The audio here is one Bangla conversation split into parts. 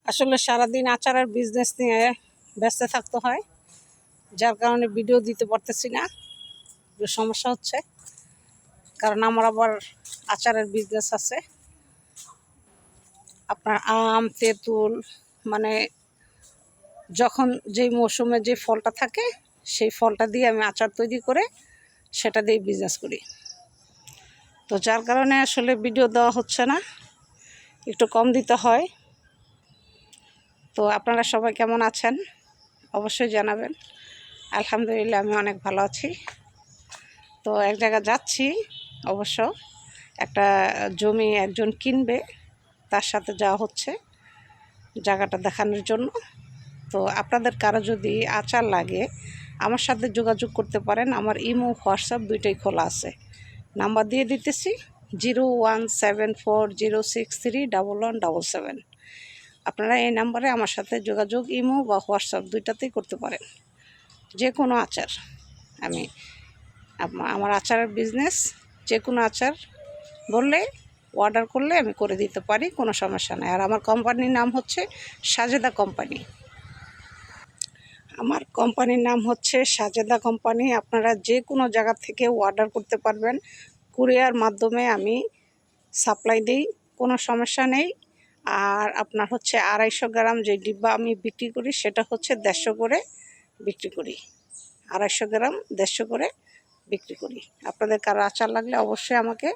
আসলে সারাদিন আচারের বিজনেস নিয়ে ব্যস্ত থাকতে হয়, যার কারণে ভিডিও দিতে পারতেছি না। একটু সমস্যা হচ্ছে, কারণ আমার আবার আচারের বিজনেস আছে। আপনার আম, তেঁতুল, মানে যখন যেই মৌসুমে যে ফলটা থাকে সেই ফলটা দিয়ে আমি আচার তৈরি করে সেটা দিয়ে বিজনেস করি। তো যার কারণে আসলে ভিডিও দেওয়া হচ্ছে না, একটু কম দিতে হয়। তো আপনারা সবাই কেমন আছেন অবশ্যই জানাবেন। আলহামদুলিল্লাহ আমি অনেক ভালো আছি। তো এক জায়গায় যাচ্ছি, অবশ্য একটা জমি একজন কিনবে, তার সাথে যাওয়া হচ্ছে জায়গাটা দেখানোর জন্য। তো আপনাদের কারো যদি আচার লাগে আমার সাথে যোগাযোগ করতে পারেন। আমার ইমো, হোয়াটসঅ্যাপ দুইটাই খোলা আছে। নাম্বার দিয়ে দিতেছি 01740631177। আপনারা এই নাম্বারে আমার সাথে যোগাযোগ ইমো বা হোয়াটসঅ্যাপ দুইটাতেই করতে পারেন। যে কোনো আচার আমি আমার আচারের বিজনেস, যে কোনো আচার বললে, অর্ডার করলে আমি করে দিতে পারি, কোনো সমস্যা নেই। আর আমার কোম্পানির নাম হচ্ছে সাজেদা কোম্পানি। আমার কোম্পানির নাম হচ্ছে সাজেদা কোম্পানি। আপনারা যে কোনো জায়গা থেকে অর্ডার করতে পারবেন, কুরিয়ার মাধ্যমে আমি সাপ্লাই দিই, কোনো সমস্যা নেই। আর আপনার হচ্ছে 250 গ্রাম যে ডিব্বা আমি বিক্রি করি সেটা হচ্ছে 150 করে বিক্রি করি। 250 গ্রাম 150 করে বিক্রি করি। আপনাদের কারো আচার লাগলে অবশ্যই আমাকে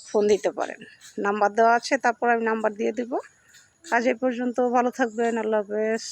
ফোন দিতে পারেন, নাম্বার দেওয়া আছে, তারপর আমি নাম্বার দিয়ে দেব। আজ এ পর্যন্ত, ভালো থাকবেন, আল্লাহ হাফেজ।